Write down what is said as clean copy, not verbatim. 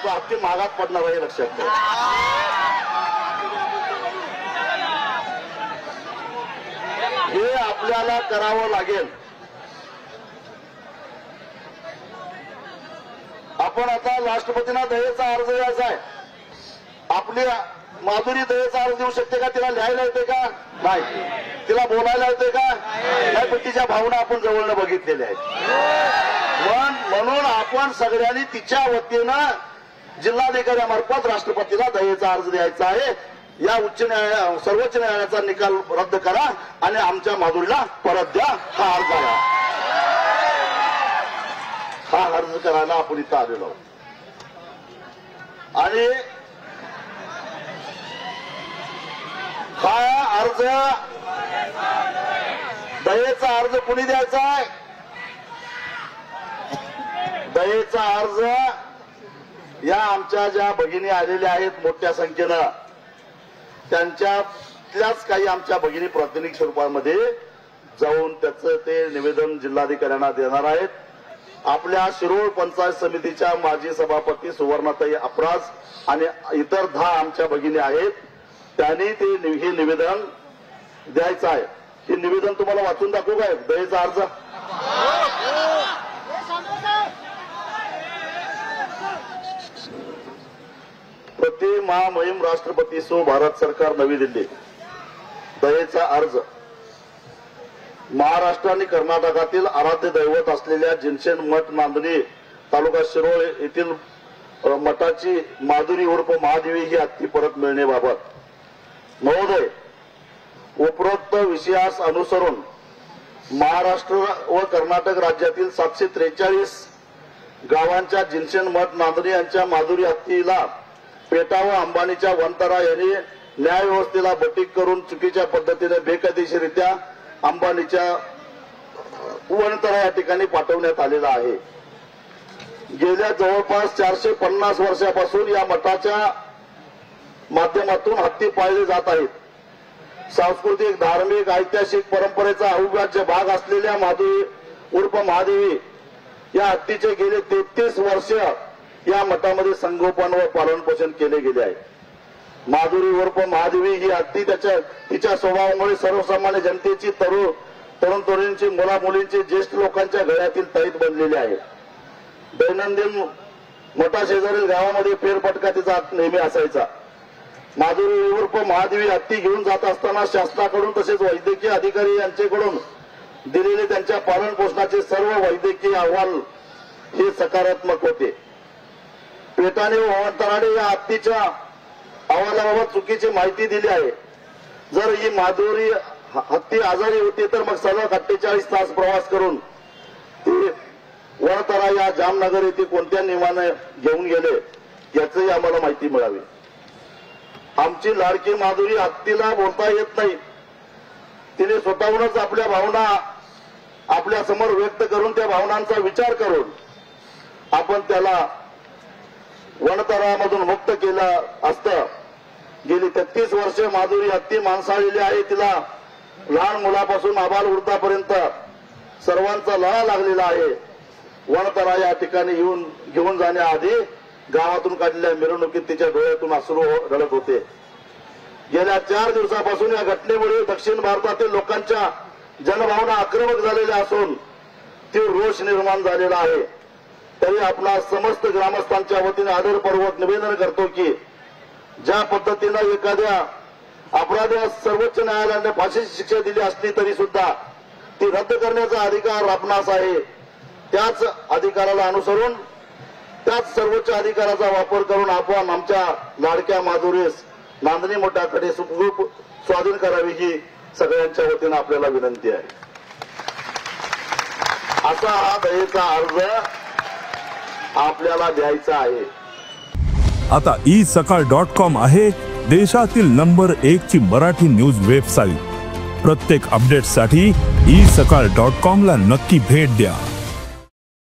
तो हत्ती महागात पडणार आहे, लक्षात ठेवा. हे आपल्याला करावं लागेल. आपण आता राष्ट्रपतींना दयेचा अर्ज द्यायचा आहे. आपली माधुरी दयेचा अर्ज देऊ शकते का? तिला लिहायला येते का? नाही. तिला बोलायला येते का? नाही. पण तिच्या भावना आपण जवळनं बघितलेल्या आहेत. म्हणून आपण सगळ्यांनी तिच्या वतीनं जिल्हाधिकाऱ्यामार्फत राष्ट्रपतीला दयेचा अर्ज द्यायचा आहे. या सर्वोच्च न्यायालयाचा निकाल रद्द करा आणि आमच्या माधुरीला परत द्या. हा अर्ज आहे. हा अर्ज करायला आपण इथं आलेलो आहोत. आणि हा अर्ज दयेचा अर्ज कुणी द्यायचा आहे? दयेचा अर्ज या आमच्या ज्या भगिनी आलेल्या आहेत मोठ्या संख्येनं, त्यांच्यातल्याच काही आमच्या भगिनी प्रातिनिधिक स्वरूपामध्ये जाऊन त्याचं ते निवेदन जिल्हाधिकाऱ्यांना देणार आहेत. आपल्या शिरोळ पंचायत समितीच्या माजी सभापती सुवर्णाताई अपराज आणि इतर 10 आमच्या भगिनी आहेत. त्यांनी ते हे निवेदन द्यायचं आहे. हे निवेदन तुम्हाला वाचून दाखवू काय? दयेचा अर्ज प्रति महामहिम राष्ट्रपती सो भारत सरकार नवी दिल्ली. दयेचा अर्ज. महाराष्ट्र आणि कर्नाटकातील आराध्य दैवत असलेल्या जिनसेन मठ नांदणी तालुका शिरोळ येथील मठाची माधुरी उर्फ महादेवी ही हत्ती परत मिळण्याबाबत महोदय, उपरोक्त विषयास अनुसरून महाराष्ट्र व कर्नाटक राज्यातील 743 गावांच्या जिनसेन मठ नांदणी यांच्या माधुरी हत्तीला पेटा व अंबानीच्या वनतरा यांनी न्याय व्यवस्थेला बटीक करून चुकीच्या पद्धतीने बेकायदेशीररित्या अंबानीच्या वनतरा या ठिकाणी पाठवण्यात आलेला आहे. गेल्या जवळपास 450 वर्षापासून या मठाच्या माध्यमातून हत्ती पाळले जात आहेत. सांस्कृतिक, धार्मिक, ऐतिहासिक परंपरेचा अविभाज्य भाग असलेल्या माधुरी उर्फ महादेवी या हत्तीचे गेले 33 वर्ष या मठामध्ये संगोपन व पालनपोषण केले गेले आहे. माधुरी उर्फ महादेवी ही हत्ती तिच्या स्वभावामुळे सर्वसामान्य जनतेची, तरुण तरुणींची, मुला मुलींची, ज्येष्ठ लोकांच्या गळ्यातील तैत बनलेली आहे. दैनंदिन मठाशेजारील गावामध्ये फेरफटका तिचा नेहमी असायचा. माधुरी उर्फ महादेवी हत्ती घेऊन जात असताना शासनाकडून तसेच वैद्यकीय अधिकारी यांच्याकडून दिलेले त्यांच्या पालन पोषणाचे सर्व वैद्यकीय अहवाल हे सकारात्मक होते. पेटाने व वनतराने या हत्तीच्या अहवालाबाबत चुकीची माहिती दिली आहे. जर ही माधुरी हत्ती आजारी होती तर मग सलग 48 तास प्रवास करून ती वनतरा या जामनगर येथे कोणत्या नियमाने घेऊन गेले याचीही आम्हाला माहिती मिळावी. आमची लाडकी माधुरी हत्तीला बोलता येत नाही. तिने स्वतःहूनच आपल्या भावना आपल्या समोर व्यक्त करून त्या भावनांचा विचार करून आपण त्याला वनतरामधून मुक्त केलं असतं. गेली 33 वर्ष माधुरी हत्ती माणसाळलेली आहे. तिला लहान मुलापासून आबाल वृद्धापर्यंत सर्वांचा लळा लागलेला आहे. वनतरा या ठिकाणी घेऊन जाण्याआधी गावातून काढलेल्या मिरवणुकीत तिच्या डोळ्यातून अश्रू रडत होते. गेल्या 4 दिवसापासून या घटनेमुळे दक्षिण भारतातील लोकांच्या जनभावना आक्रमक झालेल्या असून तीव्र रोष निर्माण झालेला आहे. तरी आपला समस्त ग्रामस्थांच्या वतीने आदरपूर्वक निवेदन करतो की ज्या पद्धतीनं एखाद्या अपराध्यास सर्वोच्च न्यायालयाने फाशीची शिक्षा दिली असली तरी सुद्धा ती रद्द करण्याचा अधिकार आपणास आहे. त्याच अधिकाराला अनुसरून त्याच सर्वोच्च अधिकाराचा वापर करून आपण आमच्या लाडक्या माधुरीस नांदणी मठाकडे सुखरूप स्वाधीन करावी ही सगळ्यांच्या वतीनं आपल्याला विनंती आहे. असा हा दयेचा अर्ज आपल्याला द्यायचा आहे. आता isakal.com आहे देशातील नंबर 1 ची मराठी न्यूज वेबसाईट. प्रत्येक अपडेटसाठी isakal.com ला नक्की भेट द्या.